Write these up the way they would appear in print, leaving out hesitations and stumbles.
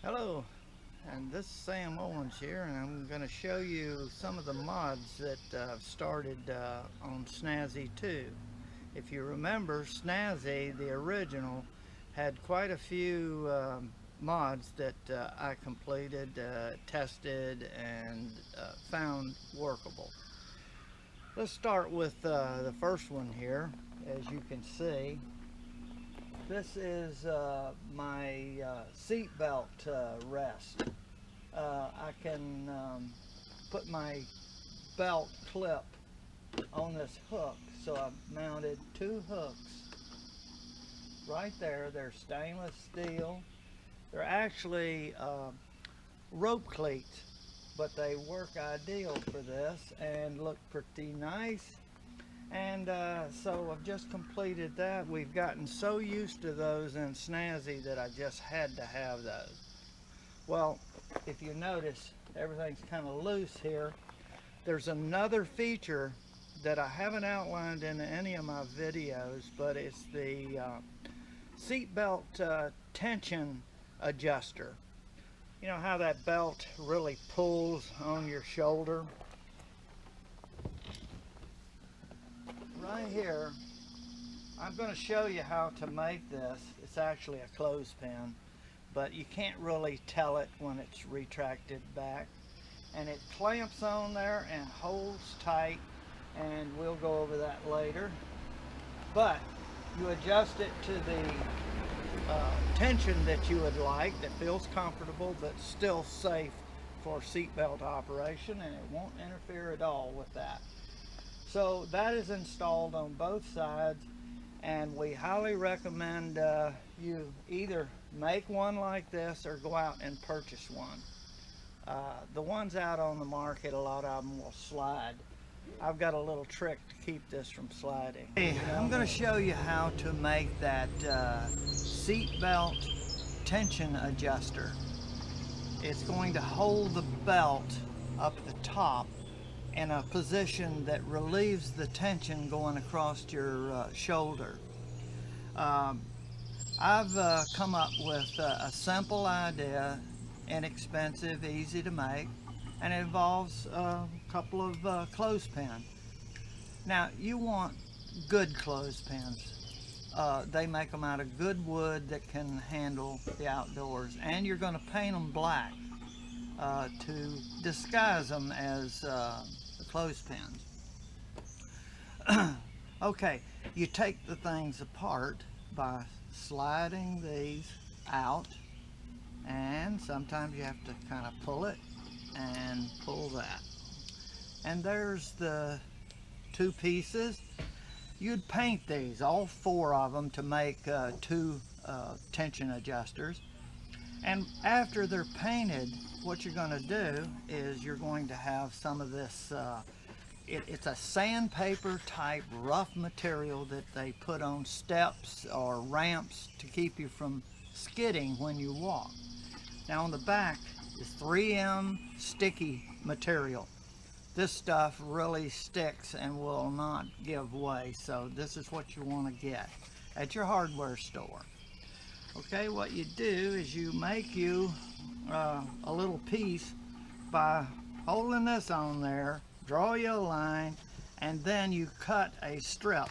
Hello, and this is Sam Owens here, and I'm going to show you some of the mods that I've started on Snazzy 2. If you remember, Snazzy, the original, had quite a few mods that I completed, tested, and found workable. Let's start with the first one here. As you can see, this is my seatbelt rest. I can put my belt clip on this hook, so I've mounted two hooks right there. They're stainless steel. They're actually rope cleats, but they work ideal for this and look pretty nice. And so I've just completed that. We've gotten so used to those in Snazzy that I just had to have those. Well, if you notice, everything's kind of loose here. There's another feature that I haven't outlined in any of my videos, but it's the seatbelt tension adjuster. You know how that belt really pulls on your shoulder? Right here, I'm going to show you how to make this. It's actually a clothespin, but you can't really tell it when it's retracted back. And it clamps on there and holds tight, and we'll go over that later. But you adjust it to the tension that you would like, that feels comfortable but still safe for seatbelt operation, and it won't interfere at all with that. So that is installed on both sides, and we highly recommend you either make one like this or go out and purchase one. The ones out on the market, a lot of them will slide. I've got a little trick to keep this from sliding. Hey, I'm going to show you how to make that seatbelt tension adjuster. It's going to hold the belt up at the top in a position that relieves the tension going across your shoulder. I've come up with a simple idea, inexpensive, easy to make, and it involves a couple of clothespins. Now, you want good clothespins. They make them out of good wood that can handle the outdoors, and you're going to paint them black to disguise them as clothespins. Okay, you take the things apart by sliding these out, and sometimes you have to kind of pull it and pull that. And there's the two pieces. You'd paint these, all four of them, to make two tension adjusters. And after they're painted, what you're going to do is you're going to have some of this, it's a sandpaper type rough material that they put on steps or ramps to keep you from skidding when you walk. Now on the back is 3M sticky material. This stuff really sticks and will not give way, so this is what you want to get at your hardware store. Okay, what you do is you make you a little piece by holding this on there, draw you a line, and then you cut a strip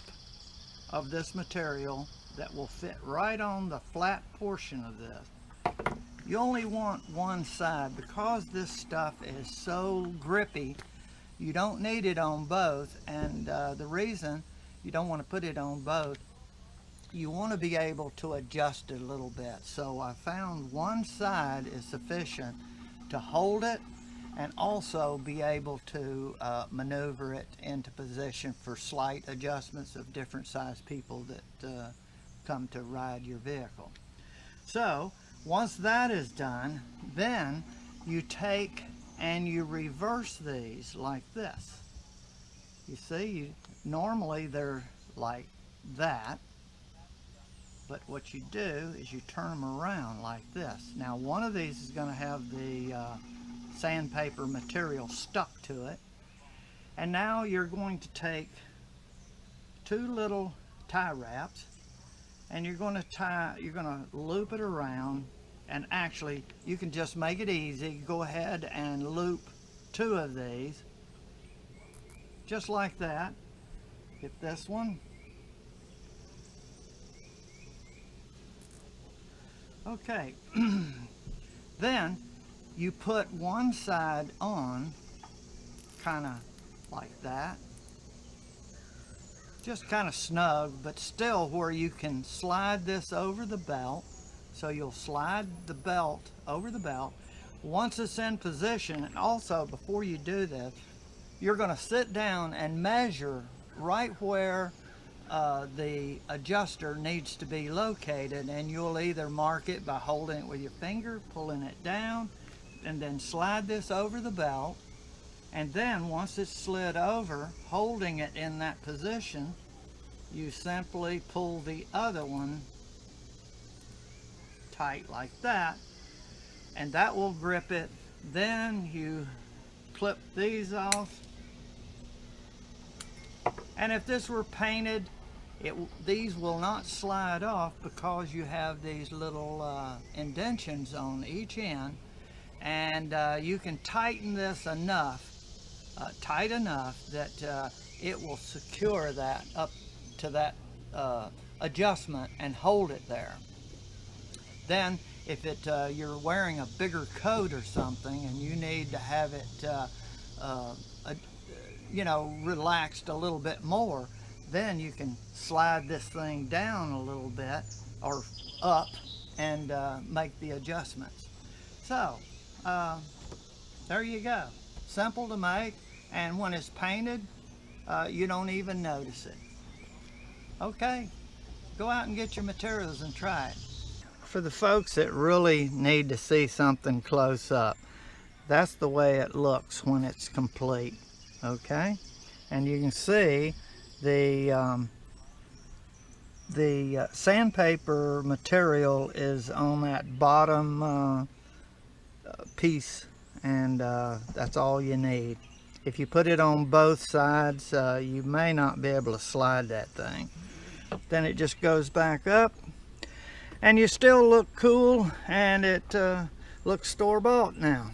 of this material that will fit right on the flat portion of this. You only want one side because this stuff is so grippy. You don't need it on both, and the reason you don't want to put it on both, you want to be able to adjust it a little bit. So I found one side is sufficient to hold it and also be able to maneuver it into position for slight adjustments of different size people that come to ride your vehicle. So once that is done, then you take and you reverse these like this. You see, normally they're like that, but what you do is you turn them around like this. Now one of these is going to have the sandpaper material stuck to it, and now you're going to take two little tie wraps, and you're going to loop it around And actually, you can just make it easy. Go ahead and loop 2 of these, just like that. Get this one. Okay. Then you put one side on, kind of like that. Just kind of snug, but still where you can slide this over the belt. So you'll slide the belt over the belt. Once it's in position, and also before you do this, you're going to sit down and measure right where the adjuster needs to be located, and you'll either mark it by holding it with your finger, pulling it down, and then slide this over the belt. And then once it's slid over, holding it in that position, you simply pull the other one tight like that, and that will grip it. Then you clip these off, and if this were painted, these will not slide off because you have these little indentions on each end, and you can tighten this enough, tight enough that it will secure that up to that adjustment and hold it there. Then if you're wearing a bigger coat or something and you need to have it you know, relaxed a little bit more, then you can slide this thing down a little bit or up and make the adjustments. So there you go. Simple to make, and when it's painted, you don't even notice it. Okay, go out and get your materials and try it. For the folks that really need to see something close up, that's the way it looks when it's complete. Okay, and you can see the sandpaper material is on that bottom piece, and that's all you need. If you put it on both sides, you may not be able to slide that thing. Then it just goes back up, and you still look cool, and it looks store-bought now.